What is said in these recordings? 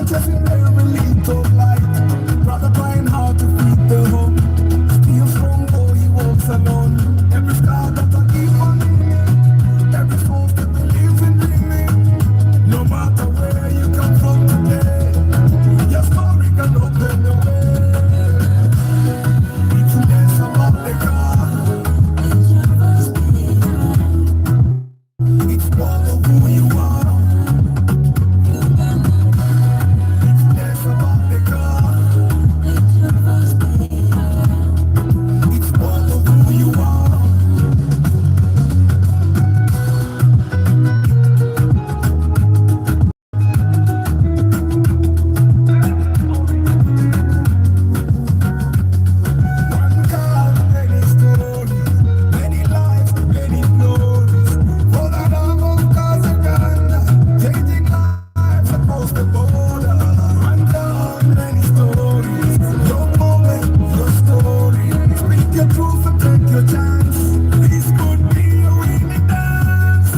chasing every little light. Brother trying hard to feed the home. Still strong though he walks alone. Every scar that I keep on dreaming. Every soul that believes in dreaming. No matter where you come from today, your story can open the way. It's less about the car. It's more of who you are. It's less about the car. It's more of who you are. One car, many stories, many lives, many glories. For the love of cause Uganda, changing lives across the border. One car, many stories, your moment, your story. Speak your truth and take your chance. This could be a winning dance.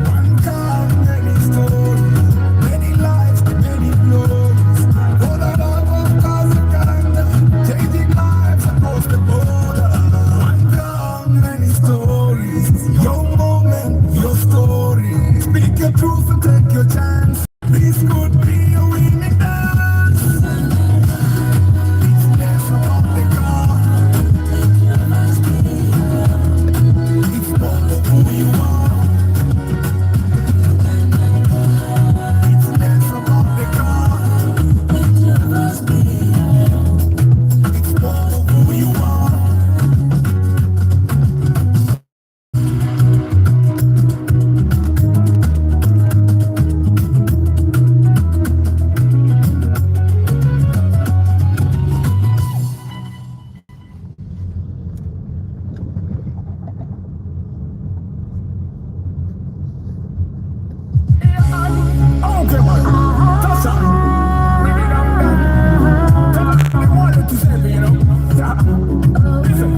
One car, many stories, many lives, many glories. For the love of cause Uganda, changing lives across the border. One car, many stories, your moment, your story. Speak your truth and take your chance. This could be a winning dance. It's less about the car. It's more of who you are. It's less about the car. It's more of who you are. Okay, man. That's all. Bring it down, down. Tell them wanted to say me, you know. Yeah. Listen.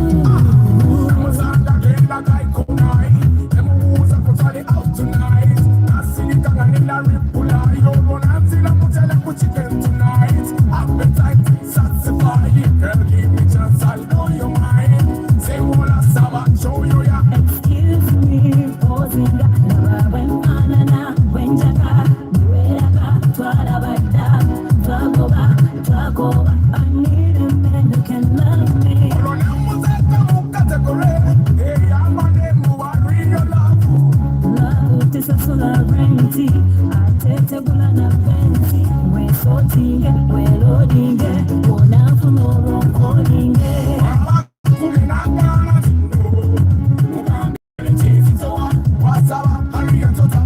Them was on that game that I could night. Them who's up for the out tonight. I see the gun and in the ripple eye. You run and see them put them put chicken tonight. Appetite satisfy. Girl, give me chance, I'll know your mind. Say what I saw, show you ya. Excuse me, pausing that never went on and on. When Jaka, I need a man who can love me. All of them was at the category. Hey, I'm on them who are real love. Love is a sovereignty. I take the bulana plenty. We're sorting it, we're loading it. We're now for no wrong calling it. I'm cooling up down. What's up? Hurry and tot up.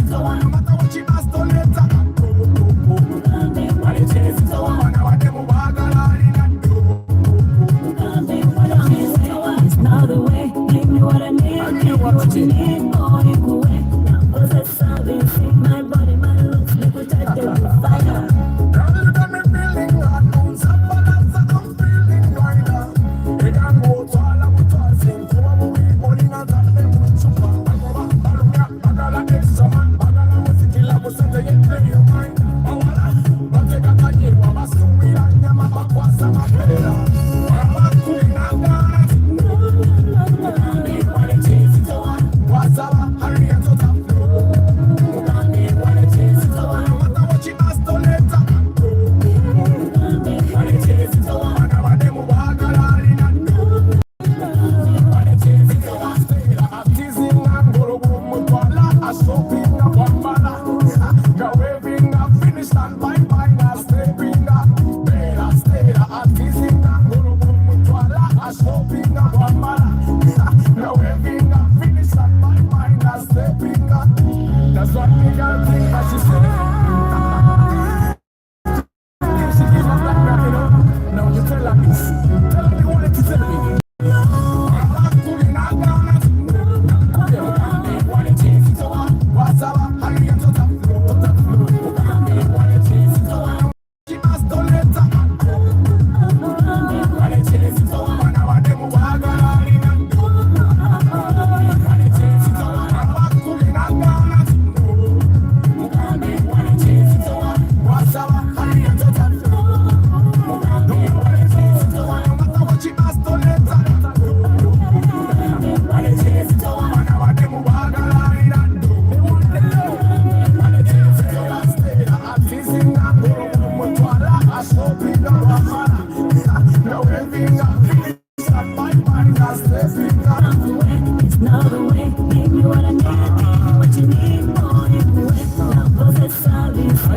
No matter what you must do later. It's not the way. Give me what I need. Give me what you need. Oh, you go away. Now possess everything. My body, my looks, liquid type, they will fire. Girl, you got me feeling hot. Bounce up, balance, I'm feeling right now. It can go to all of what I sing. To a movie, bowling and that, them with super. Bagala, extra man. Bagala, was the killer, was the get play your mind. Oh, but they got a year, was to me, and Yama, but was a mafia. I'm cooling up down. What's up? Hurry and tot up. No matter what you must do later. Teasing and go boom, I shopping up one bala. Go every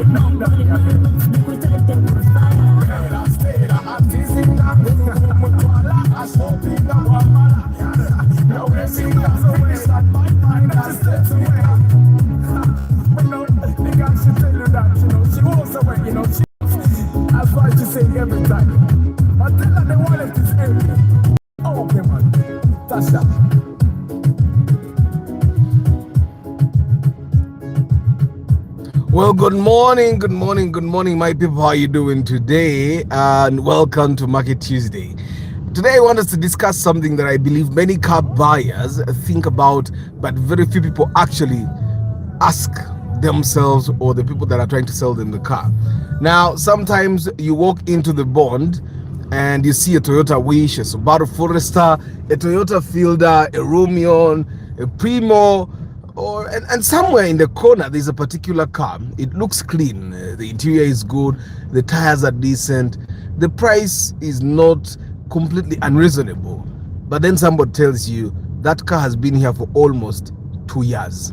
my body, my looks, make we touch them with fire. That's why she say every time. But tell her the wallet is empty. Okay, man. Tasha. Well, good morning, my people. How are you doing today? And welcome to Market Tuesday. Today, I want us to discuss something that I believe many car buyers think about, but very few people actually ask themselves or the people that are trying to sell them the car. Now, sometimes you walk into the bond and you see a Toyota Wish, a Subaru Forester, a Toyota Fielder, a Romion, a Primo, and somewhere in the corner there's a particular car. It looks clean, the interior is good, the tires are decent, the price is not completely unreasonable. But then somebody tells you that car has been here for almost 2 years,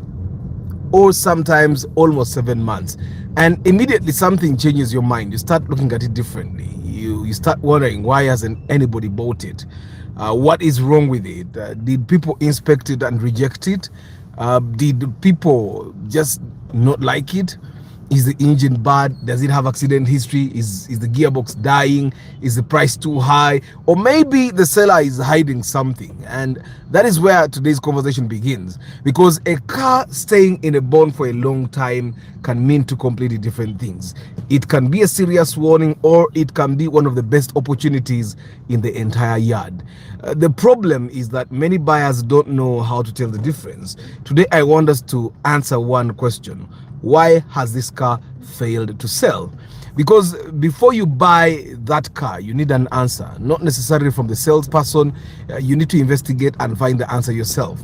or sometimes almost 7 months, and immediately something changes your mind. You start looking at it differently. You start wondering, why hasn't anybody bought it? What is wrong with it? Did people inspect it and reject it? Did people just not like it? Is the engine bad? Does it have accident history? Is the gearbox dying? Is the price too high? Or maybe the seller is hiding something. And that is where today's conversation begins. Because a car staying in a bond for a long time can mean two completely different things. It can be a serious warning, or it can be one of the best opportunities in the entire yard. The problem is that many buyers don't know how to tell the difference. Today, I want us to answer one question. Why has this car failed to sell? Because before you buy that car, you need an answer, not necessarily from the salesperson. You need to investigate and find the answer yourself.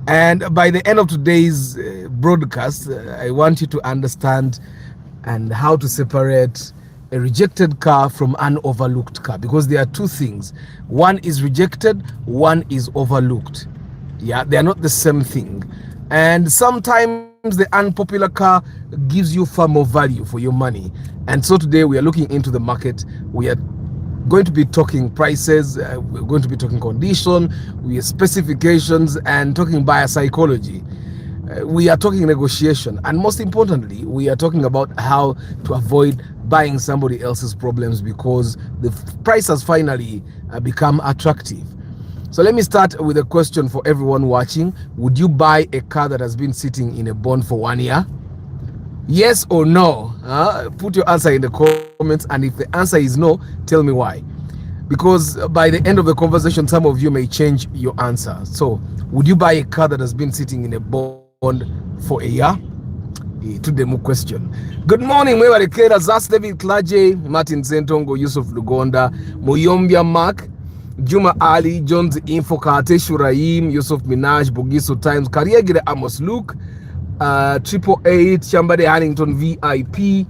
And by the end of today's broadcast, I want you to understand and how to separate a rejected car from an overlooked car, because there are two things. One is rejected, one is overlooked. Yeah, they are not the same thing. And sometimes the unpopular car gives you far more value for your money. And so today we are looking into the market. We are going to be talking prices, we're going to be talking condition, we are specifications, and talking buyer psychology. We are talking negotiation, and most importantly, we are talking about how to avoid buying somebody else's problems because the price has finally become attractive. So let me start with a question for everyone watching. Would you buy a car that has been sitting in a bond for 1 year? Yes or no? Put your answer in the comments, and if the answer is no, tell me why. Because by the end of the conversation, some of you may change your answer. So, would you buy a car that has been sitting in a bond for a year? To the question. Good morning, Mwebalekera, Zas David Klaje, Martin Sentongo, Yusuf Lugonda, Muyombia Mark, Juma Ali, Jones Info, Kateshu Rahim, Yusuf Minaj, Bugiso Times, Kariagire Amos Luke, 888, Shambade Hannington VIP,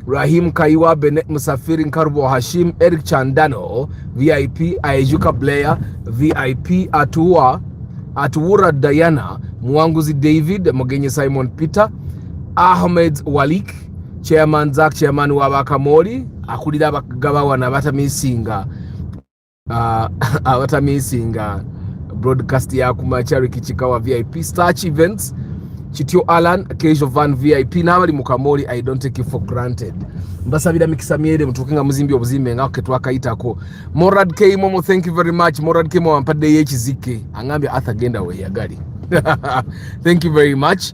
Rahim Kaiwa, Benet Musafiri, Karbo Hashim, Eric Chandano, VIP, Aejuka Blair, VIP, Atuwura Diana, Mwanguzi David, Mogenye Simon Peter, Ahmed Walik, Chairman Zach, Chairman Wabakamori, Akulida Bakagawa Batamisinga, Batamisinga, broadcast ya Kumachari Kichikawa VIP, Starch Events, Chitio Alan, Kejo Van VIP, Namali Mukamori, I don't take you for granted. Mbasabida Mikisamiede, Mtukinga Muzimbi Obzime, Ngake Twaka Itako. Morad K Momo, thank you very much. Morad K Momo, Mpade Yechi Zike, Angambia Arthur Genda we Yagari. Thank you very much.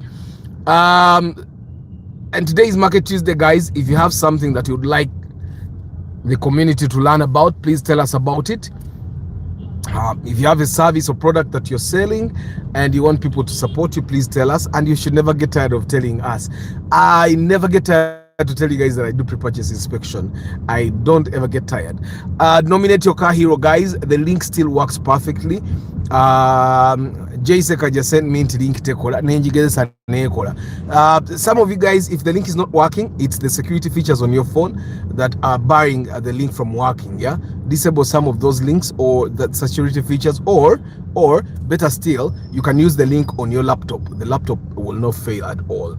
And today's Market Tuesday, guys. If you have something that you'd like the community to learn about, please tell us about it. If you have a service or product that you're selling and you want people to support you, please tell us. And you should never get tired of telling us. I never get tired to tell you guys that I do pre-purchase inspection. I don't ever get tired. Nominate your car hero, guys. The link still works perfectly. Jayseka just sent me into link tekola. Some of you guys, if the link is not working, it's the security features on your phone that are barring the link from working. Yeah, disable some of those links or the security features, or better still, you can use the link on your laptop. The laptop will not fail at all.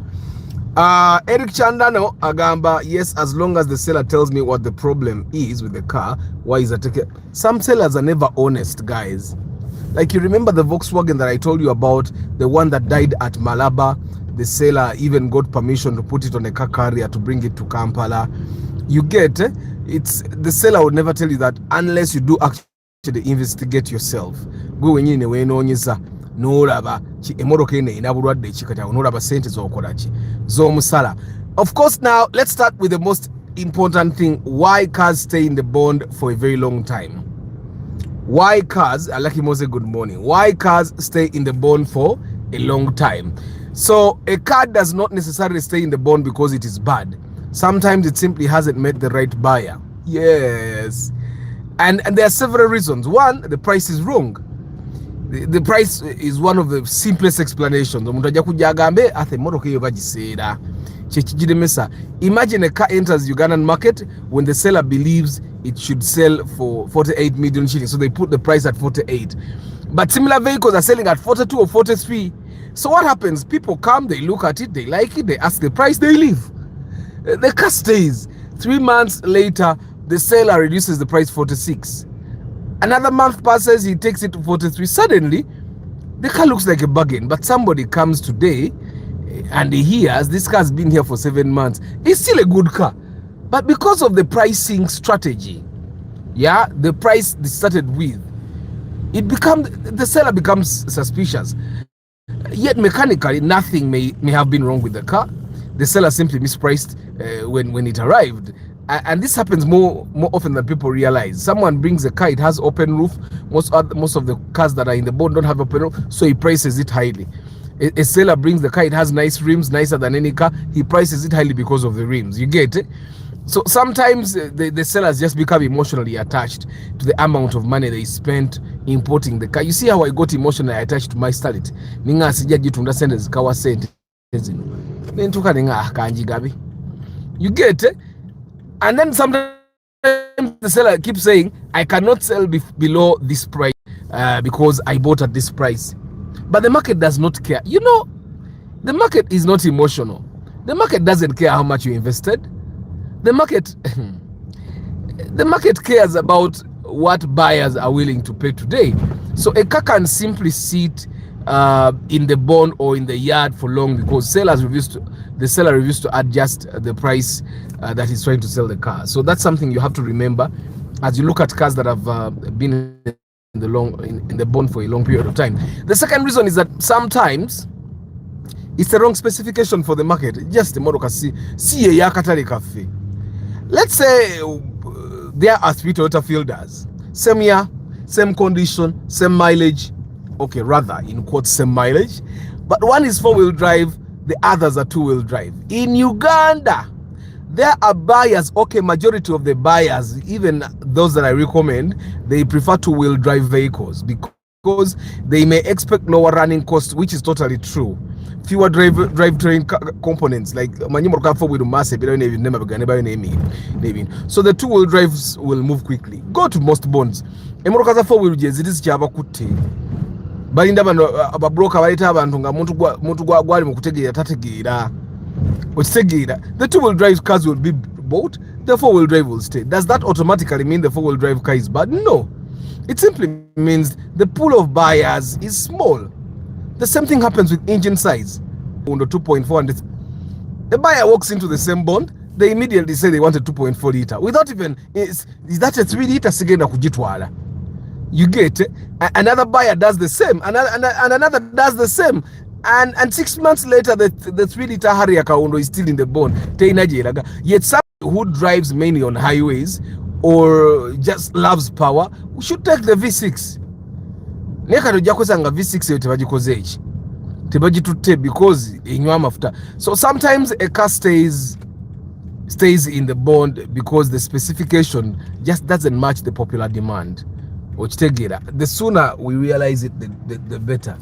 Eric Chandano agamba, yes, as long as the seller tells me what the problem is with the car, why is it taking? Some sellers are never honest, guys. Like, you remember the Volkswagen that I told you about, the one that died at Malaba? The seller even got permission to put it on a car carrier to bring it to Kampala. You get, it's the seller would never tell you that unless you do actually investigate yourself. Go wenyine wenonyeza n'olaba emmotoka eno erina bulwadde ki kati awo n'olaba sente z'okola ki z'omusala. Of course, now let's start with the most important thing: why cars stay in the bond for a very long time. Why cars, Lucky Mose, good morning. Why cars stay in the bond for a long time? So a car does not necessarily stay in the bond because it is bad. Sometimes it simply hasn't met the right buyer. Yes. And there are several reasons. One, the price is wrong. The price is one of the simplest explanations. Imagine a car enters Ugandan market when the seller believes it should sell for 48 million shillings. So they put the price at 48. But similar vehicles are selling at 42 or 43. So what happens? People come, they look at it, they like it, they ask the price, they leave. The car stays. 3 months later, the seller reduces the price 46. Another month passes, he takes it to 43. Suddenly, the car looks like a bargain. But somebody comes today and he hears this car's been here for 7 months. It's still a good car. But because of the pricing strategy, yeah, the price they started with, the seller becomes suspicious. Yet mechanically, nothing may have been wrong with the car. The seller simply mispriced when it arrived. And this happens more often than people realize. Someone brings a car, it has open roof. Most of the cars that are in the bond don't have open roof, so he prices it highly. A seller brings the car, it has nice rims, nicer than any car. He prices it highly because of the rims. You get it? So sometimes the sellers just become emotionally attached to the amount of money they spent importing the car. You see how I got emotionally attached to my Starlet? Ninga sija jitunda sente zikawa sente zino. Nentuka ninga kanjigabi. You get it? And then sometimes the seller keeps saying, I cannot sell below this price because I bought at this price. But the market does not care. You know, the market is not emotional. The market doesn't care how much you invested. The market cares about what buyers are willing to pay today. So a car can simply sit in the bond or in the yard for long because the seller refused to adjust the price that he's trying to sell the car. So that's something you have to remember as you look at cars that have been in the bond for a long period of time. The second reason is that sometimes it's the wrong specification for the market. Just the motor see a yakatari cafe. Let's say there are 3 Toyota Fielders, same year, same condition, same mileage. Okay, rather in quotes, same mileage, but one is 4-wheel drive, the others are 2-wheel drive. In Uganda, there are buyers, okay, majority of the buyers, even those that I recommend, they prefer 2-wheel drive vehicles because they may expect lower running costs, which is totally true. Fewer drivetrain components, like manyimoro 4-wheel massive, so the 2-wheel drives will move quickly. Go to most bonds. 4-wheel jazz, it is Jabakuti. Balinda ababroka baleta abantu nga muntu gwali mu kutegeera tategeera okitegeera. The 2-wheel drive cars will be bought, the 4-wheel drive will stay. Does that automatically mean the 4-wheel drive car is bad? No, it simply means the pool of buyers is small. The same thing happens with engine size. On the 2.4, and the buyer walks into the same bond, they immediately say they want a 2.4 liter without even is that a 3 liter sigenda kujitwala. You get it? Another buyer does the same, and another does the same, and 6 months later the 3 liter Harrier Kaundo is still in the bond. Yet somebody who drives mainly on highways or just loves power should take the V6. Neka tojja kusanga V6 yo tebagikoze eki tebagitutte because enywa amafuta. So sometimes a car stays in the bond because the specification just doesn't match the popular demand. The sooner we realize it, the better.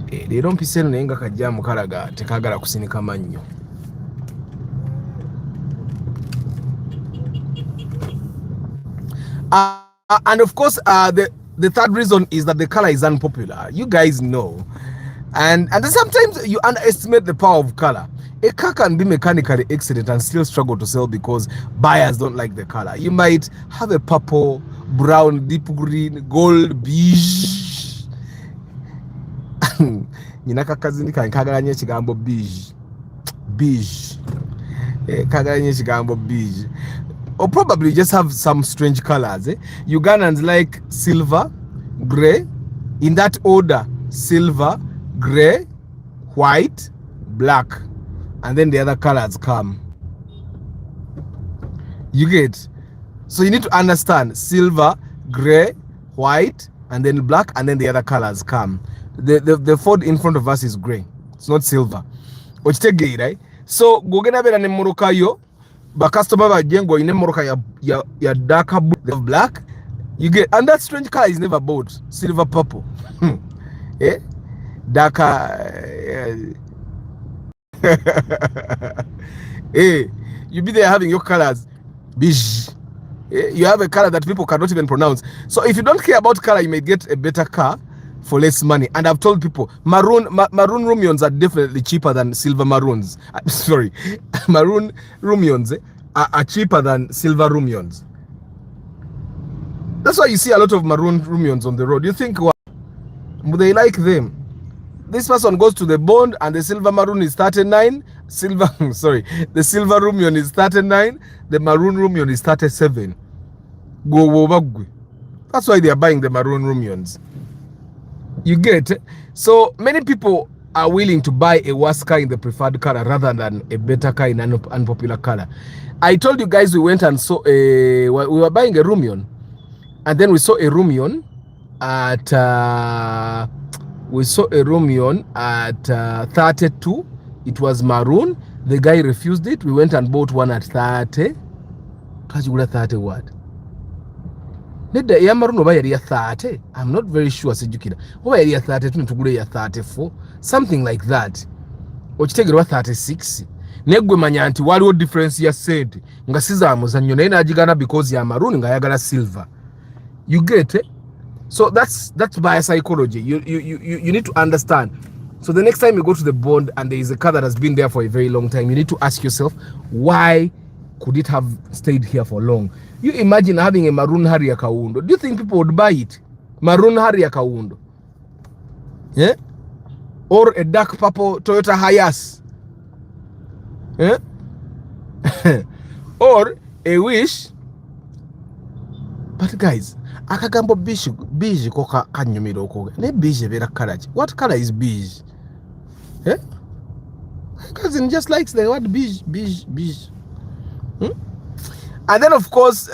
They don't piseno nenga kajamu kalaga tekagala kusinika mannyo. And of course, the third reason is that the color is unpopular. You guys know. And sometimes you underestimate the power of color. A car can be mechanically excellent and still struggle to sell because buyers don't like the color. You might have a purple, brown, deep green, gold, beige. Nyina kakazini kagala nnyo ekigambo beige. Beige. Kagala nnyo ekigambo beige. Or probably just have some strange colors. Ugandans like silver, grey, in that order: silver, grey, white, black, and then the other colors come. You get? So you need to understand: silver, grey, white, and then black, and then the other colors come. The Ford in front of us is grey. It's not silver. Ochitege, right? So gogena bera ne moroka yo ba customer ba jengo ine moroka ya darker blue, black. You get, and that strange color is never bought. Silver purple. Eh? Darker. Hey, you be there having your colors. Beige. You have a color that people cannot even pronounce. So if you don't care about color, you may get a better car for less money. And I've told people, maroon Rumions are definitely cheaper than silver maroons. Sorry, maroon Rumions are cheaper than silver Rumions. That's why you see a lot of maroon Rumions on the road. You think, well, they like them. This person goes to the bond and the silver maroon is 39. The silver Rumion is 39. The maroon Rumion is 37. That's why they are buying the maroon Rumions. You get? So many people are willing to buy a worse car in the preferred color rather than a better car in an unpopular color. I told you guys we went and saw we were buying a Rumion, and then we saw a Rumion at 32. It was maroon. The guy refused it. We went and bought one at 30. 30 what? Ya maroon oba yali ya 30. I'm not very sure sijukira. Oba yali ya 32 tugule ya 34. Something like that. Okitegerwa 36. Negwe manya nti waliwo difference ya sente. Nga siza amuzannyo naye najigana because ya maroon nga yagala silver. You get it? So that's buyer psychology. You need to understand. So the next time you go to the bond and there is a car that has been there for a very long time, you need to ask yourself, why could it have stayed here for long? You imagine having a maroon Harrier Kaundo. Do you think people would buy it? Maroon Harrier Kaundo. Yeah? Or a dark purple Toyota Hiace. Yeah? Or a Wish. But guys, akagambo beige ko kanyumiro ko. Ne beige vera color. What color is beige? Yeah? Cousin just likes the word beige. And then of course,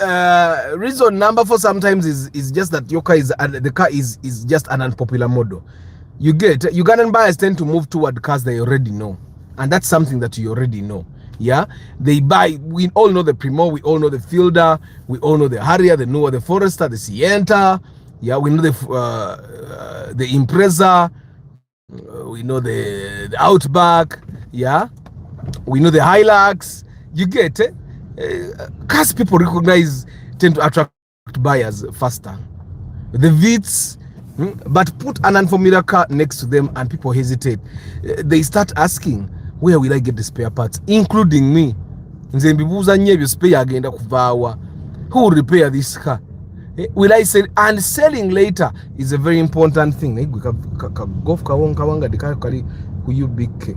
reason number 4 sometimes is just that your car is the car is just an unpopular model. You get, Ugandan buyers tend to move toward cars they already know, and that's something that you already know. Yeah, they buy. We all know the Primo, we all know the Fielder, we all know the Harrier, the Noah, the Forester, the Sienta. Yeah, we know the Impreza, we know the Outback. Yeah, we know the Hilux. You get it. Cars people recognize tend to attract buyers faster. The Vitz, but put an unfamiliar car next to them and people hesitate. They start asking, where will I get the spare parts, including me? Nze mbibuuza nnyo ebyo spare agenda kuvaawa. Who will repair this car? Will I sell? And selling later is a very important thing. Golf kawanga kali kuyubike.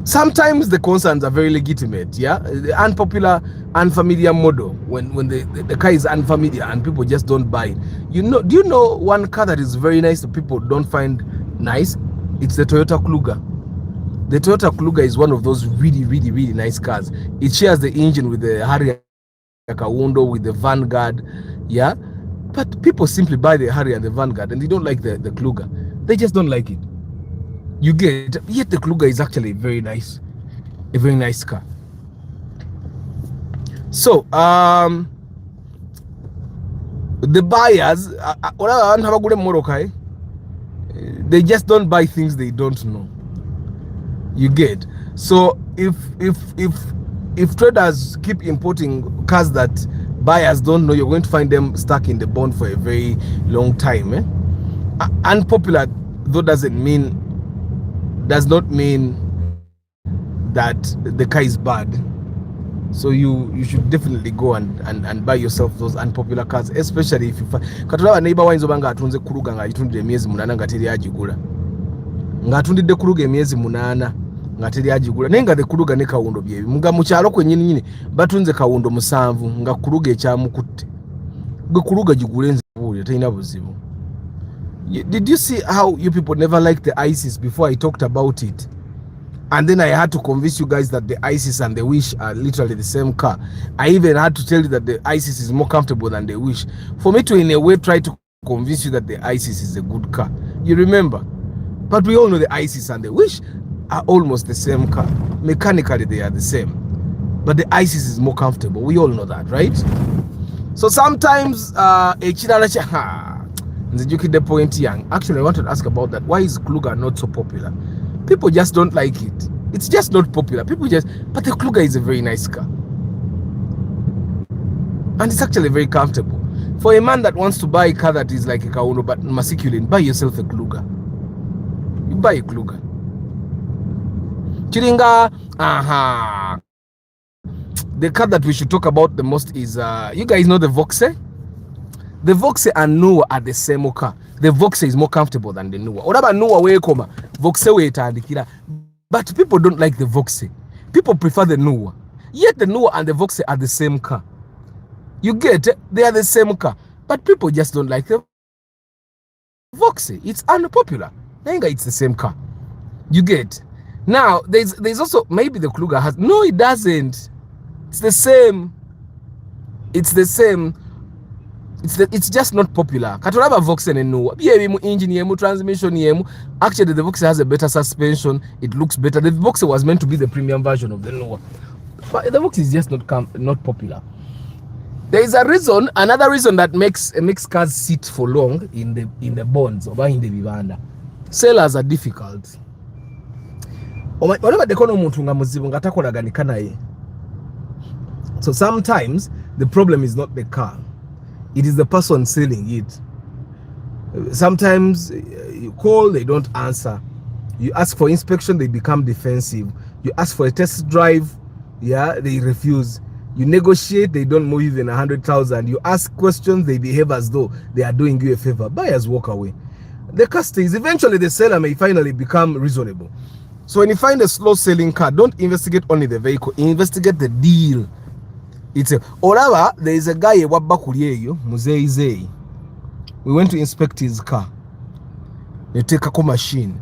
Sometimes the concerns are very legitimate. Yeah, the unpopular, unfamiliar model, when the car is unfamiliar and people just don't buy it. Do you know one car that is very nice that people don't find nice? It's the Toyota Kluger. The Toyota Kluger is one of those really, really, really nice cars. It shares the engine with the Harrier Kaundo, with the Vanguard. Yeah, but people simply buy the Harrier and the Vanguard and they don't like the Kluger. They just don't like it. You get, yet the Kluger is actually a very nice car. So the buyers, they just don't buy things they don't know. You get. So if traders keep importing cars that buyers don't know, you're going to find them stuck in the bond for a very long time. Unpopular though doesn't mean does not mean that the car is bad. So you should definitely go and buy yourself those unpopular cars, especially if you katulaba neighbor wines obanga atunze kuluga nga itundire emyezi 8 nga teri agigula, nga atundidde kuluga emyezi 8 nga teri agigula, naye nga kuluga ne kawundo byebi muga mu kyalo kwennyini nyini batunze kawundo 7 nga kuluga ekyamukutte gwe kuluga gigule nze buulira terina buzibu. Did you see how you people never liked the ISIS before I talked about it? And then I had to convince you guys that the ISIS and the Wish are literally the same car. I even had to tell you that the ISIS is more comfortable than the Wish. For me to, in a way, try to convince you that the ISIS is a good car. You remember? But we all know the ISIS and the Wish are almost the same car. Mechanically, they are the same. But the ISIS is more comfortable. We all know that, right? So sometimes, actually, I wanted to ask about that. Why is Kluger not so popular? People just don't like it. It's just not popular. But the Kluger is a very nice car. And it's actually very comfortable. For a man that wants to buy a car that is like a Kauno but masculine, buy yourself a Kluger. You buy a Kluger. Chiringa, the car that we should talk about the most is, you guys know the Voxe? The Voxe and Noah are the same car. The Voxe is more comfortable than the Noah. Whatever Noah way come, Voxe way tandikira. But people don't like the Voxe. People prefer the Noah. Yet the Noah and the Voxe are the same car. You get it? They are the same car. But people just don't like the Voxe. It's unpopular. It's the same car. You get? Now there's also maybe the Kluger has, no, it doesn't. It's the same. It's the same. It's just not popular. Katolaba Voxe and Noah. Engine, transmission. Actually, the Voxe has a better suspension. It looks better. The Voxe was meant to be the premium version of the Noah, but the Voxe is just not popular. There is a reason, another reason that makes cars sit for long in the bonds or in the vivanda. Sellers are difficult. So sometimes the problem is not the car. It is the person selling it. Sometimes you call, they don't answer. You ask for inspection, they become defensive. You ask for a test drive, they refuse. You negotiate, they don't move even 100,000. You ask questions, they behave as though they are doing you a favor. Buyers walk away. The cost is eventually the seller may finally become reasonable. So when you find a slow selling car, don't investigate only the vehicle, investigate the deal. It's a Orava, there is a guy Wabakurieyo, Muzei. We went to inspect his car. They take a machine.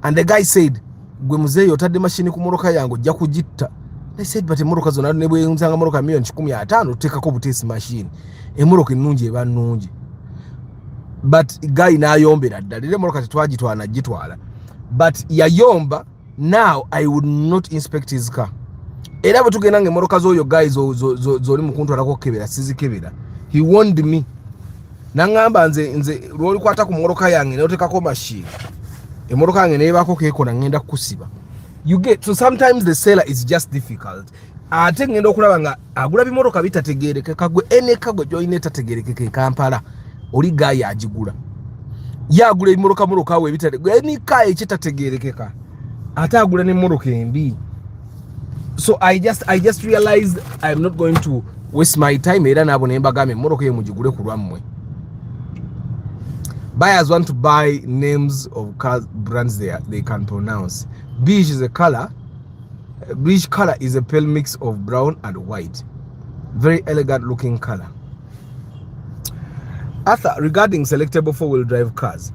And the guy said, Gwe Muzei otadde machine ku moroka yango jja kugitta. They said, but emoroka zonna ne bwe nsanga moroka million 15 otekako butesi machine. Emoroka ennungi eba nnungi. But guy n'ayombera ddala. Emoroka tetwagitwala gitwala. But yayomba, now I would not inspect his car. Era bwe tugenda ng'emoroka z'oyo guys z'oli mukuntwalako kebera sizikebera. He warned me. Nangamba nze lw'olikwata ku moroka yange n'otekako machine. Emoroka yange n'ebaako keekona ngenda kukusiba. You get, so sometimes the seller is just difficult. Ate ngenda okulaba nga agula bimoroka bitategeerekeka gwe eneka gwe joine tategeerekeka Kampala oli guy agigula. Yagula emoroka we bitategeerekeka enika ekitategeerekeka. Ate agula n'emmoroka embi. So I just realized I'm not going to waste my time era nabo nembagame moroka ye mugigule ku lwammwe. Buyers want to buy names of cars brands they can pronounce. Beige is a color. Beige color is a pale mix of brown and white. Very elegant looking color. Arthur, regarding selectable four-wheel drive cars,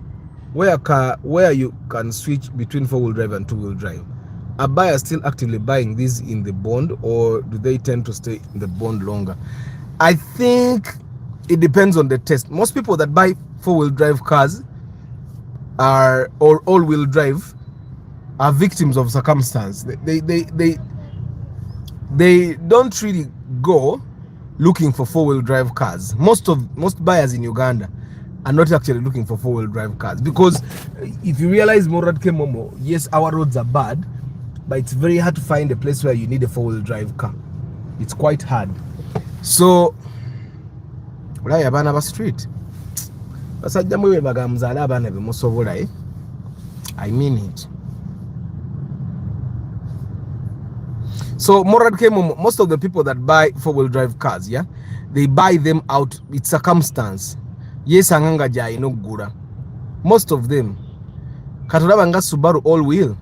where you can switch between four-wheel drive and two-wheel drive, are buyers still actively buying these in the bond, or do they tend to stay in the bond longer? I think it depends on the test. Most people that buy four-wheel drive cars or all-wheel drive are victims of circumstance. They don't really go looking for four-wheel drive cars. Most buyers in Uganda are not actually looking for four-wheel drive cars, because if you realize Moradke Momo, yes, our roads are bad, but it's very hard to find a place where you need a four-wheel drive car. It's quite hard. So ulaya abana ba street basajja mwe bagamuzala abana be musobola. I mean it. So Morad came, most of the people that buy four-wheel drive cars, yeah, they buy them out. It's circumstance. Yes, anganga jai no gura. Most of them. Katurabanga Subaru all-wheel.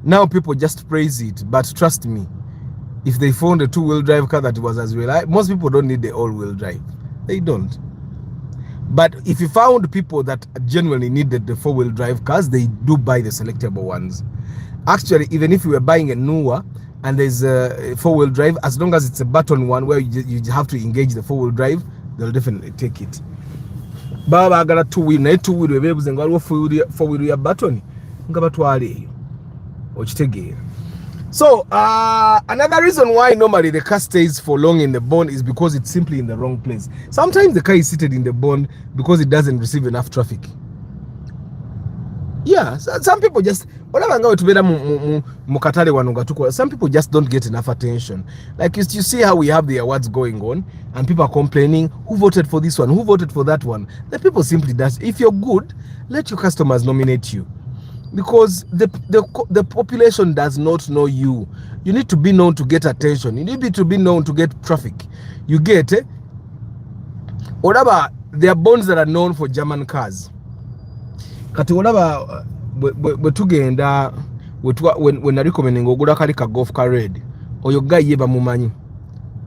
Now people just praise it, but trust me, if they found a two-wheel drive car that was as well, most people don't need the all-wheel drive. They don't. But if you found people that genuinely needed the four-wheel drive cars, they do buy the selectable ones. Actually, even if you were buying a newer and there's a four-wheel drive, as long as it's a button one where you have to engage the four-wheel drive, they'll definitely take it. Baba agala two-wheel, na two-wheel webebuze nga waliwo four-wheel ya button nga batwala eyo okitegeera. So another reason why normally the car stays for long in the bond is because it's simply in the wrong place. Sometimes the car is seated in the bond because it doesn't receive enough traffic. Yeah, some people just, some people just don't get enough attention. Like you see how we have the awards going on and people are complaining, who voted for this one, who voted for that one. The people simply does, if you're good, let your customers nominate you. Because the population does not know you. You need to be known to get attention. You need to be known to get traffic. You get it? Whatever, there are bonds that are known for German cars. Kati whatever, tugenda when I recommending ogula kali ka golf car red, oyo guy yeba mumanyi.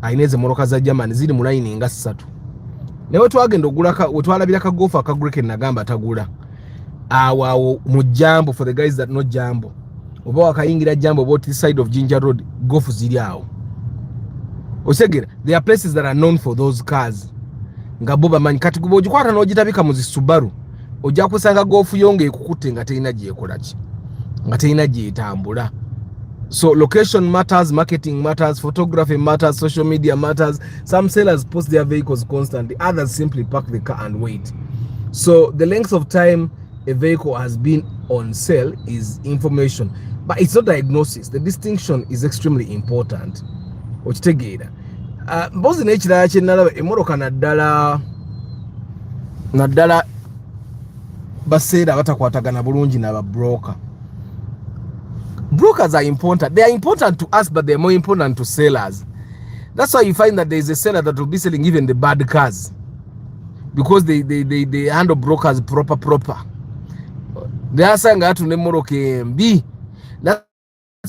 Aineze moroka za German ziri mu line nga 3. Nawe twagenda ogula ka wetwalabira ka golf aka Greek nagamba tagula. Awa mu Jambo, for the guys that know Jambo, oba wakayingira Jambo about this side of Ginger Road, golf ziri awo. Osegera, there are places that are known for those cars. Nga boba manyi kati kubo ojikwata n'ogitabika mu Subaru, ojja kusanga golf yonge ekukutte nga terina gyekolaki, nga terina gyetambula. So location matters, marketing matters, photography matters, social media matters. Some sellers post their vehicles constantly, others simply park the car and wait. So the length of time a vehicle has been on sale is information, but it's not diagnosis. The distinction is extremely important. Okitegeera. Mbozi n'ekirala kye nalaba emmotoka naddala baseera batakwatagana bulungi n'aba broker. Brokers are important. They are important to us, but they're more important to sellers. That's why you find that there is a seller that will be selling even the bad cars, because they handle brokers proper. They are saying that to nemoroke MB. That's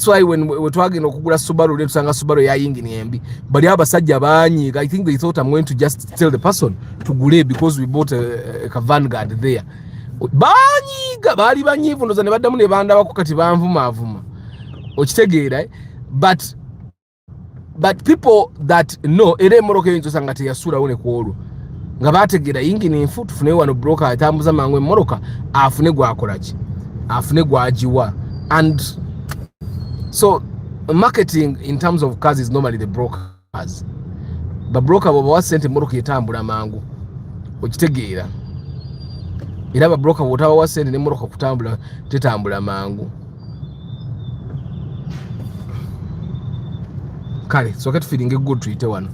why when we're talking okugula Subaru, let's say Subaru ya yingi ni MB. But the abasajja banyi, I think they thought I'm going to just tell the person to gule because we bought a Vanguard there. Banyi bali banyivu ndoza ne baddamu ne banda bako kati banvuma. Okitegeera, but people that know ere moroke yinzo sangate yasura one kwolu. Nga bategeera yingi ni nfu tufune wano broker atambuza mangwe moroka afune gwakolaki, afune gwajiwa. And so marketing in terms of cars is normally the brokers. But broker baba wasente moroka yetambula mangu. Okitegeera. Era ba broker botawa wasente ne moroka kutambula tetambula mangu. Kale, so get feeling good to ite one.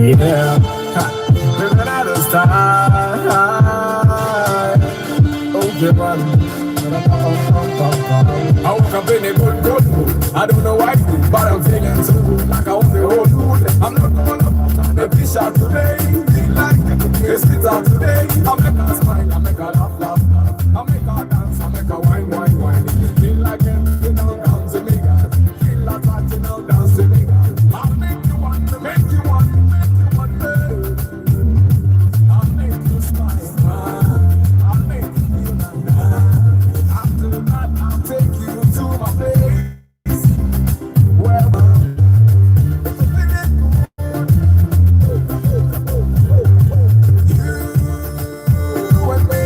Yeah, living out of style. Okay, man. I woke up in a good mood. I don't know why, but I'm feeling so good, like I want the whole mood. I'm not gonna the fish out today. Like the streets out today. I make her smile, I make her laugh. I make her dance, I make her wine. Feel like everything now dance to me, God. Feel like party now dance to me, God. I'll make you one, make you one. I'll make you smile. I'll make you feel like that. After that, I'll take you to my place. Where you and me.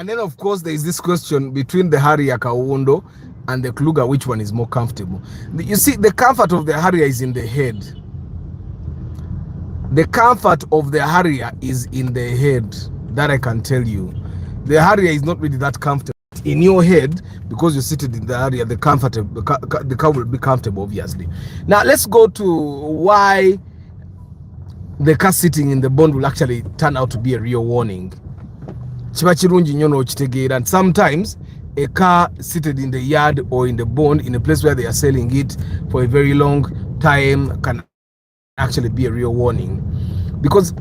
And then of course there is this question between the Harrier Kaundo and the Kluger, which one is more comfortable? You see, the comfort of the Harrier is in the head. The comfort of the Harrier is in the head. That I can tell you. The Harrier is not really that comfortable. In your head, because you're seated in the Harrier, the car will be comfortable, obviously. Now let's go to why the car sitting in the bond will actually turn out to be a real warning. And sometimes a car seated in the yard or in the bond, in a place where they are selling it for a very long time, can actually be a real warning, because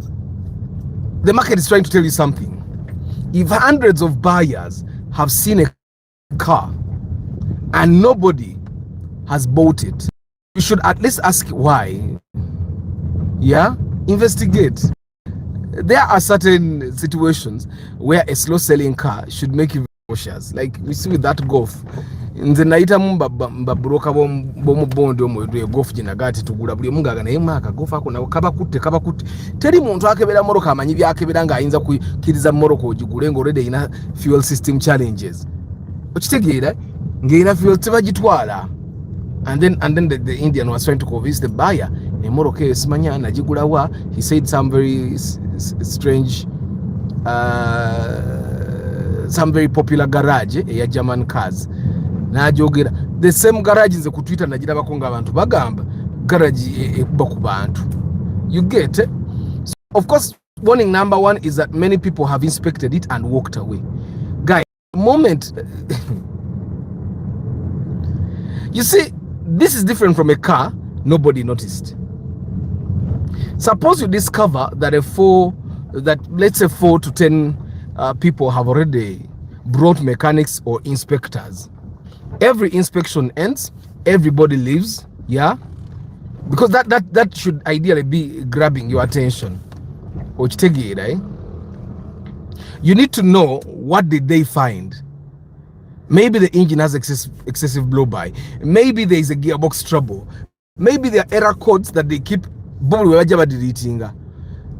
the market is trying to tell you something. If hundreds of buyers have seen a car and nobody has bought it, you should at least ask why. Yeah, investigate. There are certain situations where a slow selling car should make you cautious, like we see with that Golf. Nze naita mbabroka bomu bondi omwe Golf jinagati tugula buli mungaga naye maka Golf ako na kabakutte teri muntu akebera moroka amanyi byakebera nga ayinza kukiriza moroko ogigule ngo already ina fuel system challenges okitegeera ngeina fuel tebagitwala. And then the Indian was trying to convince the buyer emoroka esimanya najigula wa. He said some very strange some very popular garage ya German cars. Najogera the same garage nze ku Twitter nagira bakonga abantu bagamba garage ekuba ku bantu. You get it? So of course, warning number one is that many people have inspected it and walked away. Guys, moment you see, this is different from a car nobody noticed. Suppose you discover that let's say 4 to 10 people have already brought mechanics or inspectors. Every inspection ends, everybody leaves, yeah, because that should ideally be grabbing your attention. You need to know, what did they find? Maybe the engine has excessive blow by, maybe there is a gearbox trouble, maybe there are error codes that they keep deleting,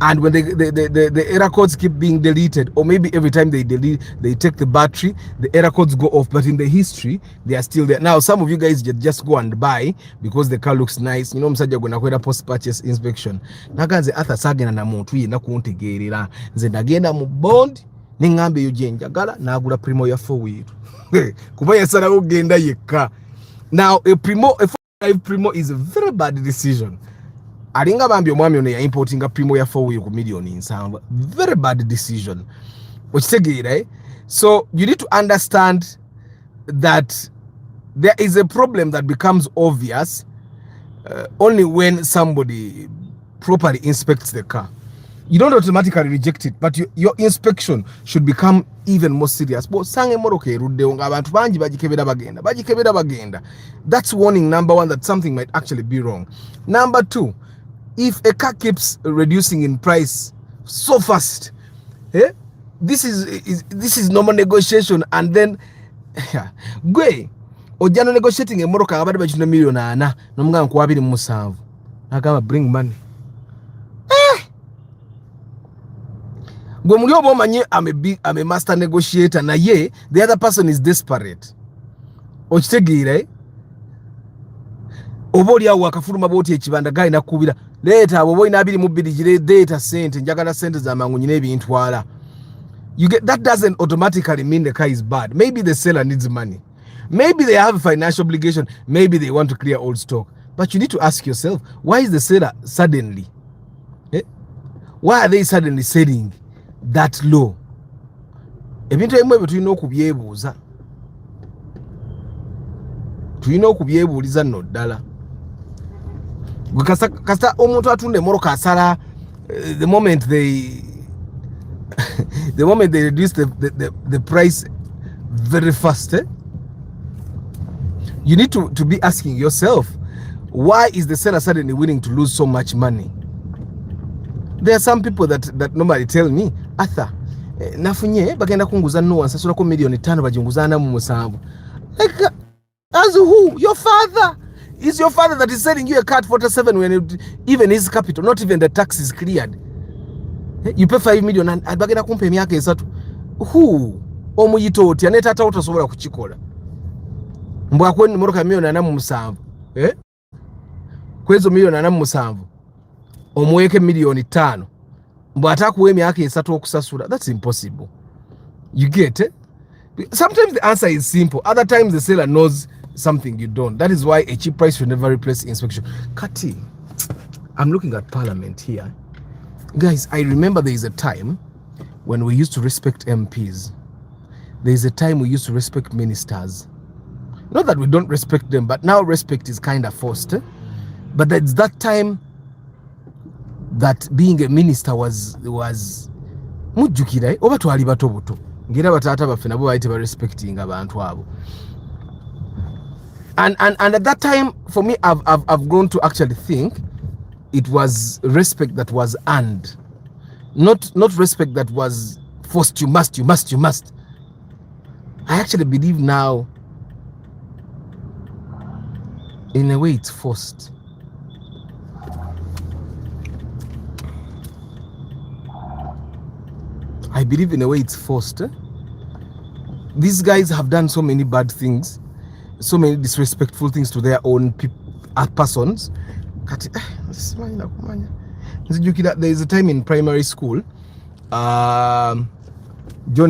and when the error codes keep being deleted, or maybe every time they delete, they take the battery, the error codes go off, but in the history they are still there. Now some of you guys just go and buy because the car looks nice, you know, msajja gonna kwenda post purchase inspection naganze atha sagena na muntu ye nakuntegerera nze ndagenda mu bond ningambe yo jenjagala nagula primo ya 4 wheel kuba yasala ogenda yekka. Now a 5 primo is a very bad decision. Alinga bambi omwami ono ya importing a primo ya 4 wheel ku million insamba. Very bad decision. Okitegeera, so you need to understand that there is a problem that becomes obvious only when somebody properly inspects the car. You don't automatically reject it, but your inspection should become even more serious. But sange moroka eruddewo nga abantu bangi bagikebera bagenda. That's warning number one, that something might actually be wrong. Number two, if a car keeps reducing in price so fast, this is normal negotiation, and then gwe ojano negotiating a moroka abade bachino million ana nomuganga ku 27 agamba bring money. Gwe muri obo manye I'm a master negotiator, na ye the other person is desperate. Okitegeera, oboli awo akafuluma boti ekibanda gayi nakubira leta abo boyina 22 gire data sente njagala sente za mangu nyine ebintwala. You get that doesn't automatically mean the car is bad. Maybe the seller needs money, maybe they have a financial obligation, maybe they want to clear old stock, but you need to ask yourself, why is the seller suddenly why are they suddenly selling that low? Ebintu ebimwe betulina okubyebuuliza nno ddala. Kasa omuntu atunda emoroka asala the moment they reduce the price very fast. You need to be asking yourself, why is the seller suddenly willing to lose so much money? There are some people that normally tell me, Arthur, nafunye bagenda kunguza no nsasula ko $5,000,000 bajunguzana mu 7. Like, as who? Your father? Is your father that is selling you a car at 47 when even his capital, not even the tax is cleared? You pay 5 million and bagenda kumpe myaka esatu. Who? omuyita otya ne taata otasobola kukikola mbwa kwen moroka milioni 47 kwezo milioni 47 omweke milioni 5 mbwa atakuwa emyaka 3 okusasula. That's impossible. You get it? Sometimes the answer is simple, other times the seller knows something you don't. That is why a cheap price should never replace inspection. Kati, I'm looking at Parliament here. Guys, I remember there is a time when we used to respect MPs. There is a time we used to respect ministers. Not that we don't respect them, but now respect is kind of forced. But it's that time that being a minister was mujjukira oba twali bato buto ngera bataata baffe nabo baite ba respecting abantu abo. And at that time, for me, I've grown to actually think it was respect that was earned, not respect that was forced. You must. I actually believe now, in a way, it's forced. I believe in a way it's forced. These guys have done so many bad things, so many disrespectful things to their own persons. There is a time in primary school, John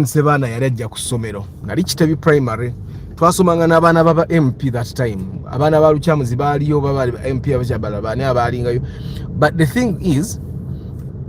Sebana yarajja ku ssomero nali Kitebi primary, twasomanga n'abaana baba MP that time, abaana ba Lukyamuzi baaliyo baba MP abakyabala bani abaalingayo. But the thing is,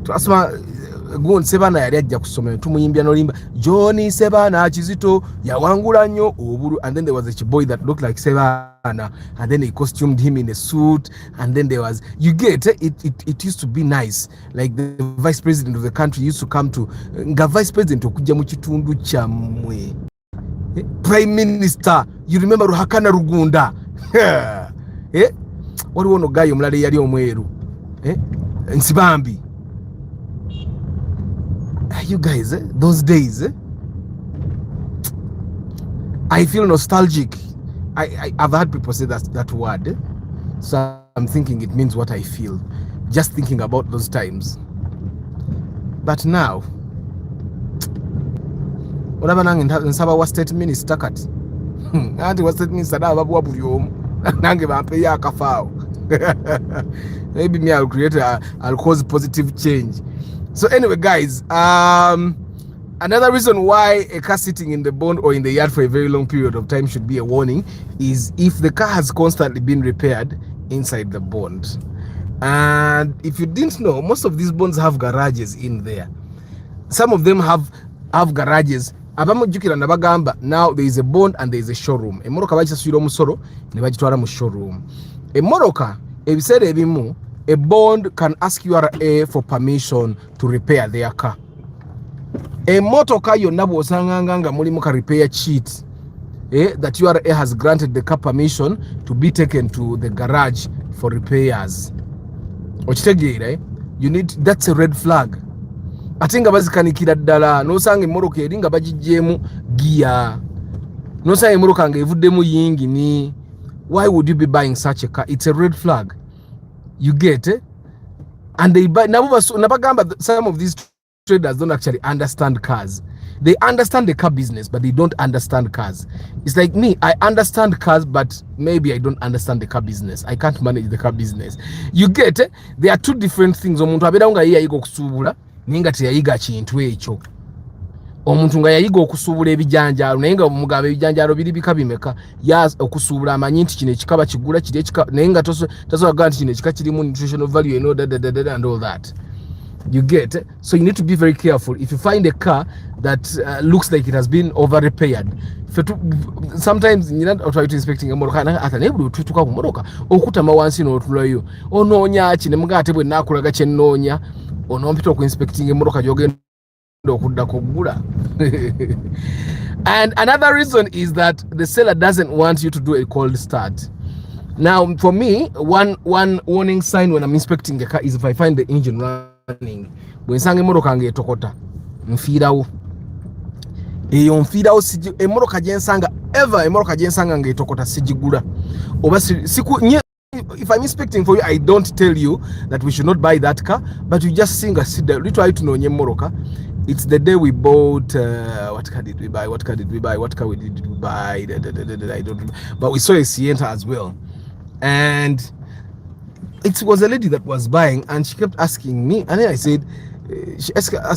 twasoma Gon Sebana yali ajja ku ssomero tumuyimbya nolimba John Sebana Kizito yawangula nnyo obulu, and then there was a boy that looked like Sebana, and then they costumed him in a suit, and then there was, you get it used to be nice, like the vice president of the country used to come to nga vice president okujja mu kitundu kyamwe, prime minister, you remember Ruhakana Rugunda waliwo ono gayo omulala yali omweru Nsibambi. You guys, those days, I feel nostalgic. I've had people say that word, so I'm thinking it means what I feel, just thinking about those times. But now, olaba nange nsaba wa state minister kati anti wa state minister da babuwa buli omu nange bampeya akafaawo. Maybe me I'll cause positive change. So anyway, guys, another reason why a car sitting in the bond or in the yard for a very long period of time should be a warning is if the car has constantly been repaired inside the bond. And if you didn't know, most of these bonds have garages in there. Some of them have garages. Abamujjukira nabagamba, now there is a bond and there is a showroom. Emmotoka bakisasula omusolo ne bagitwala mu showroom. Emmotoka ebiseera ebimu, a bond can ask URA for permission to repair their car. Emmotoka yonna bw'osanganga nga mulimu ka repair sheet that URA has granted the car permission to be taken to the garage for repairs. Okitegeera, you need, that's a red flag. Ate nga bazikanikira ddala n'osanga emmotoka eri nga bagiggyemu giya, n'osanga emmotoka nga evuddemu yingini. Why would you be buying such a car? It's a red flag. You get it? And they buy. Nabagamba, some of these traders don't actually understand cars. They understand the car business, but they don't understand cars. It's like me, I understand cars, but maybe I don't understand the car business. I can't manage the car business. You get it? There are two different things. Omuntu abera nga yayiga okusubula ninga teyayiga kintu ekyo. Omuntu nga yayiga okusubula ebijanjaalo naye nga omugabo ebijanjaalo biri bika bimeka, ya okusubula amanyi nti kino ekikaba kigula kiri ekika naye nga tosobola nti kino ekika kirimu nutritional value and all that. You get it? So you need to be very careful. If you find a car that looks like it has been over repaired, sometimes you know, try to inspecting a motoka na ata nebulu tutuka ku motoka okutama wansi n'otulayo onoonya ki ne mugate bwe nakulaga kye nnoonya onompita ku inspecting emotoka gyogenda okudda kugula. And another reason is that the seller doesn't want you to do a cold start. Now for me, one warning sign when I'm inspecting a car is if I find the engine running. Bwe nsanga emotoka nga etokota nfiirawo, eyo nfiirawo, emotoka gye nsanga emotoka gye nsanga nga etokota sigigula. Oba if I'm inspecting for you, I don't tell you that we should not buy that car, but you just sing a sit down. Little to know motoka. It's the day we bought, what car did we buy? What car did we buy? What car did we buy? I don't remember. But we saw a Sienta as well. And it was a lady that was buying, and she kept asking me, and then I said,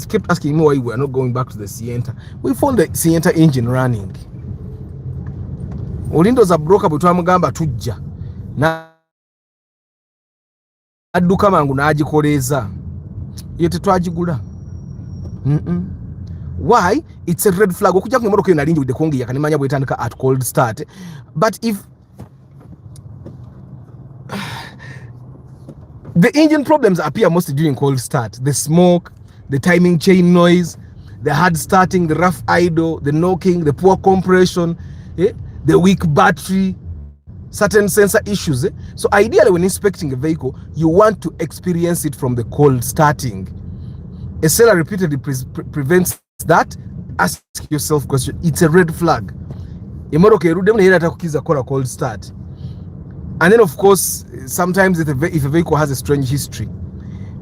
kept asking me why we are not going back to the Sienta. We found the Sienta engine running. Olindo za broker bwe twamugamba tujja. Adduka mangu n'agikoleza. Yo tetwagigula. Why? It's a red flag. Okujja ku emotoka eno alingi with the kongi yakanimanya bwetandika at cold start. But if the engine problems appear mostly during cold start, the smoke, the timing chain noise, the hard starting, the rough idle, the knocking, the poor compression, the weak battery, certain sensor issues. So ideally when inspecting a vehicle, you want to experience it from the cold starting. A seller repeatedly prevents that. Ask yourself question. It's a red flag. Imoroka erude muna hera takukiza kola cold start. And then of course, sometimes if a vehicle has a strange history,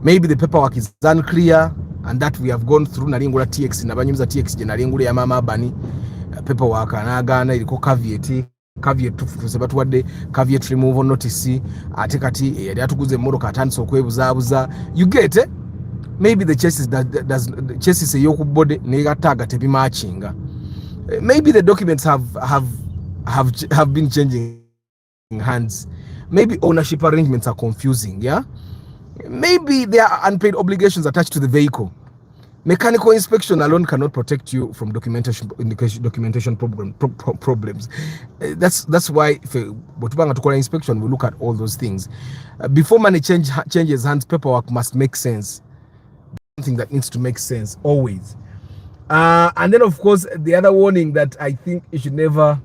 maybe the paperwork is unclear, and that we have gone through. Naringula TX nabanyumiza TX je naringula ya mama abani paperwork anagana iliko caveat tufuse batwadde caveat removal notice ate kati yali atuguze emotoka atandise okwebuzabuza. You get it? Maybe the chassis ey'okubode negataga tebimatchinga. Maybe the documents have been changing hands. Maybe ownership arrangements are confusing. Yeah, maybe there are unpaid obligations attached to the vehicle. Mechanical inspection alone cannot protect you from documentation problems. That's why for inspection we look at all those things. Before money changes hands, paperwork must make sense. Something that needs to make sense always. And then of course the other warning that I think you should never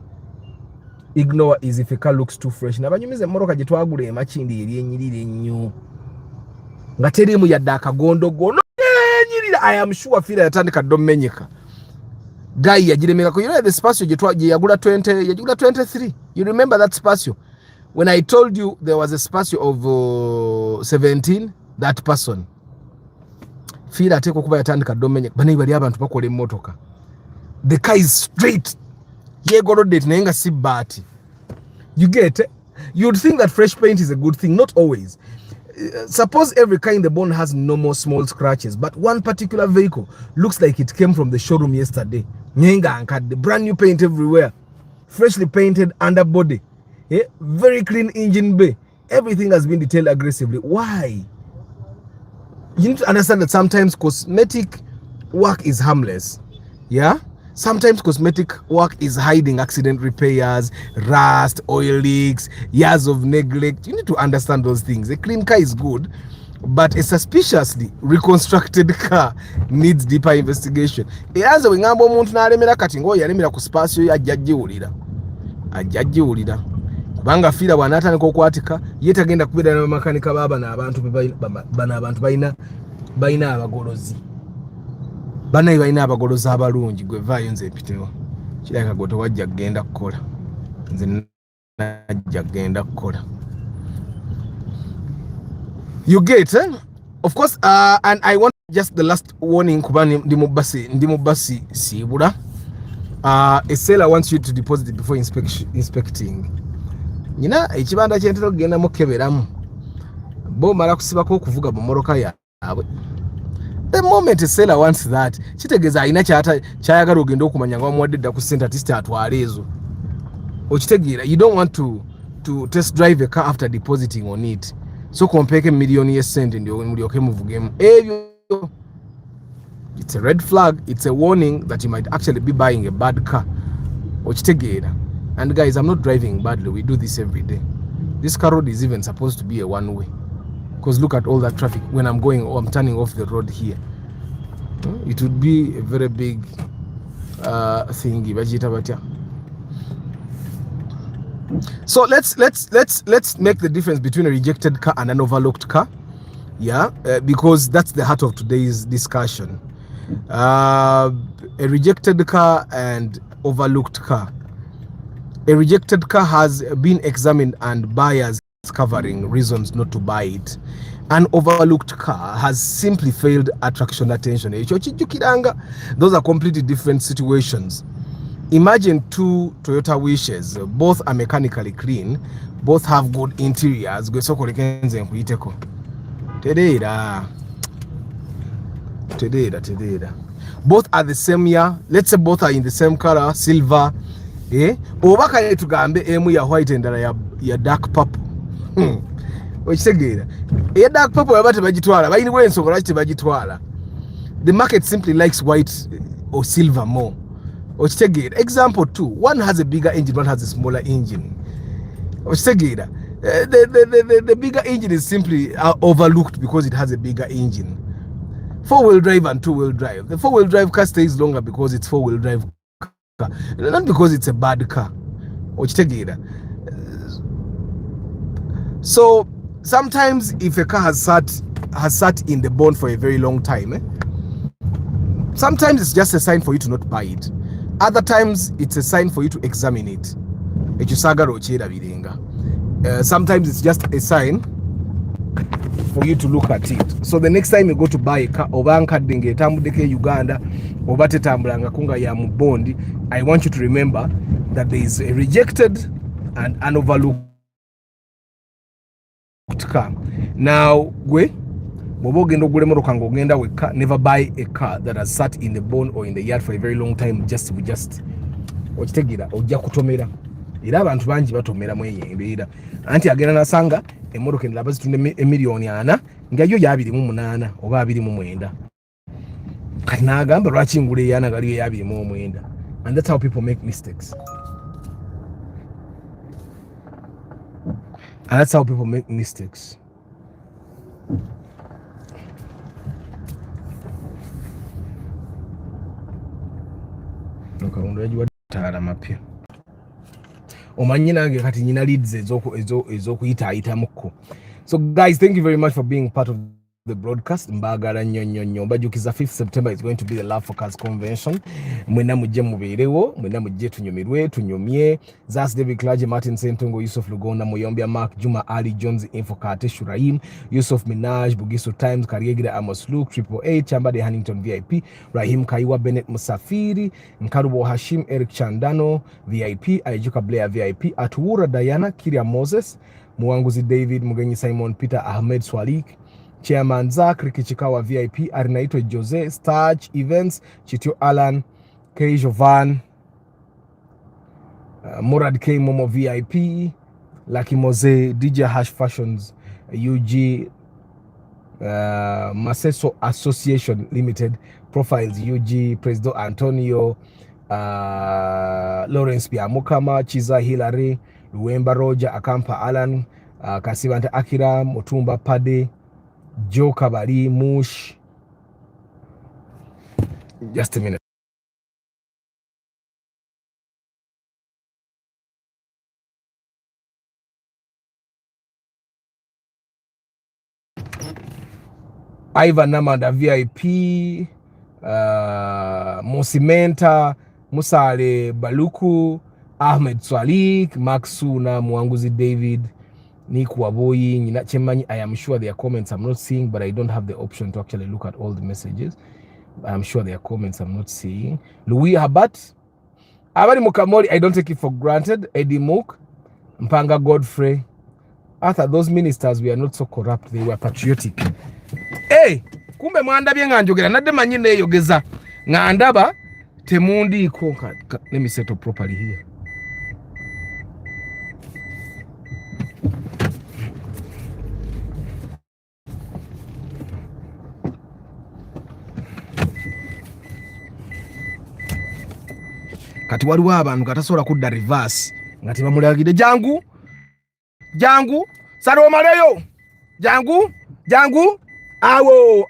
ignore is if a car looks too fresh. Nabanyumiza emotoka gye twagula emachindi eri enyirira ennyo nga terimu yadde akagondogono enyirira. I am sure fira yatandika domenyeka guy yagiremerako. You know the spatio gye yagula 23. You remember that spatio when I told you there was a spatio of 17? That person fira ateko kuba yatandika domenyeka. Bani bali abantu bakola emotoka. The car is straight. Yegolodde nayenga si bati. You get it? You'd think that fresh paint is a good thing. Not always. Suppose every car in the bond has normal small scratches, but one particular vehicle looks like it came from the showroom yesterday. Nyenga ankadde, brand new paint everywhere, freshly painted underbody, very clean engine bay. Everything has been detailed aggressively. Why? You need to understand that sometimes cosmetic work is harmless. Yeah? Sometimes cosmetic work is hiding accident repairs, rust, oil leaks, years of neglect. You need to understand those things. A clean car is good, but a suspiciously reconstructed car needs deeper investigation. Eraze wengamba omuntu n'alemera kati ngo yalemera ku spatio ajjajiwulira kubanga fira bw'anaatandika okwatika ye tagenda kubeera n'abamakanika baabana abantu balina abagolozi. Banayi balina abagolozi abalungi. Gwe vaayo nze epitewo kiraka gwe tewajja kugenda kukola, nze najja kugenda kukola. You get of course, and I want just the last warning kuba ndi mu basi siibula. A seller wants you to deposit it before inspecting. Ekibanda kyentera okugenda mukeberamu bo mala kusibako okuvuga mu moroka yaabwe. The moment a seller wants that, kitegeeza alina kyayagala ogenda okumanya nga bamuwadde dda ku ssente ati atwala ezo. Okitegeera, you don't want to test drive a car after depositing on it. So kompeeke miliyoni y'essente mulyoke muvugemu ebyo. It's a red flag. It's a warning that you might actually be buying a bad car. Okitegeera. And guys, I'm not driving badly. We do this every day. This car road is even supposed to be a one-way. Because look at all that traffic when I'm going or I'm turning off the road here. It would be a very big thingy. So let's make the difference between a rejected car and an overlooked car. Yeah, because that's the heart of today's discussion. A rejected car and overlooked car. A rejected car has been examined and buyers discovering reasons not to buy it. An overlooked car has simply failed attraction attention. Those are completely different situations. Imagine two Toyota Wishes, both are mechanically clean, both have good interiors. Tedera. Both are the same year. Let's say both are in the same color, silver. Oba kale tugambe emu ya white endala ya dark purple. Okitegeera. Eya dark purple yaba tebagitwala. Bayiniwo ensonga lwaki tebagitwala. The market simply likes white or silver more. Okitegeera. Example 2. One has a bigger engine, one has a smaller engine. Okitegeera. The bigger engine is simply overlooked because it has a bigger engine. 4-wheel drive and 2-wheel drive. The 4-wheel drive car stays longer because it's 4-wheel drive car, not because it's a bad car. So sometimes if a car has sat in the bond for a very long time, sometimes it's just a sign for you to not buy it. Other times it's a sign for you to examine it. Sometimes it's just a sign for you to look at it. So the next time you go to buy a car, Uganda, I want you to remember that there is a rejected and an overlooked car. Now, never buy a car that has sat in the bone or in the yard for a very long time. Just ojja kutomera era abantu bangi batomera mu embeera anti agenda nasanga emmotoka endala bazitunda emiliyoni 4 nga yo ya 28 oba 29 kati n'agamba lwaki ngula eyana gali ya 29. And that's how people make mistakes. And that's how people make mistakes. Okaundaji wa taala mapya omanyi nange kati nyina leads ezokuyitaayitamuko. So guys, thank you very much for being part of the broadcast. Mbagala nnyo mbajukiza 5th September is going to be the Love for Cars convention. Mwena mujje mubeerewo, mwena mujje tunyumirwe, tunyumye. Zas David Klaje, Martin Sentongo, Yusuf Lugonda, Moyombia Mark, Juma Ali, Jones Info, Kate Shuraim, Yusuf Minaj, Bugiso Times, Kariegira Amos Luke, Triple A, Chambade Huntington VIP, Rahim Kaiwa, Bennett Musafiri, Nkarubo Hashim, Eric Chandano VIP, Ajuka Blair VIP, Atuura Diana, Kiria Moses, Mwanguzi David, Mugenyi Simon, Peter Ahmed Swalik, Chairman Zach, Ricky Chikawa VIP, Arinaito Jose, Starch Events, Chitio Alan, K. Jovan, Murad K. Momo VIP, Lucky Mose, DJ Hash Fashions, UG, Maseso Association Limited, Profiles UG, President Antonio, Lawrence Piamukama, Chiza Hillary, Luemba Roger, Akampa Alan, Kasibante Akira, Motumba Pade, Joe Kabari, Mush. Just a minute. Ivan Namanda VIP, Mosimenta, Musale Baluku, Ahmed Swalik, Maxuna, Mwanguzi David, Nick Waboyi, Nina Chemanyi. I am sure their comments I'm not seeing, but I don't have the option to actually look at all the messages. I'm sure their comments I'm not seeing. Louis Habat, Abari Mukamori, I don't take it for granted. Eddie Mook, Mpanga Godfrey. After those ministers were not so corrupt, they were patriotic. Hey, kumbe mwandabye nga njogera nadde manyi neeyogeza nga ndaba temundiiko. Let me settle properly here. Kati waliwo abantu katasobola kudda reverse nga tebamulagidde jangu sala omaleyo jangu awo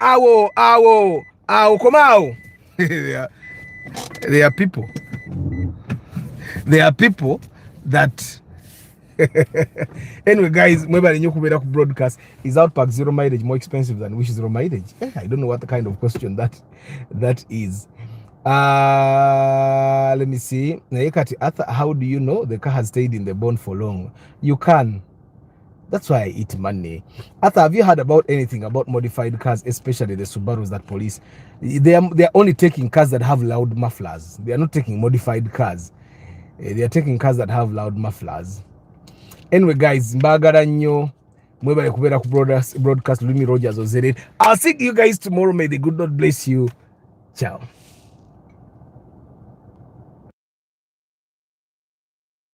komaawo. There are people that anyway guys, mwebale nnyo kubeera ku broadcast. Is Outback zero mileage more expensive than Wish zero mileage? I don't know what the kind of question that is. Let me see. How do you know the car has stayed in the bond for long? You can. That's why I eat money. Arthur, have you heard about anything about modified cars, especially the Subarus that police? They are only taking cars that have loud mufflers. They are not taking modified cars. They are taking cars that have loud mufflers. Anyway, guys, mbagala nnyo. Mwebale kubeera ku broadcast Lumi Rogers Ozere. I'll see you guys tomorrow. May the good Lord bless you. Ciao.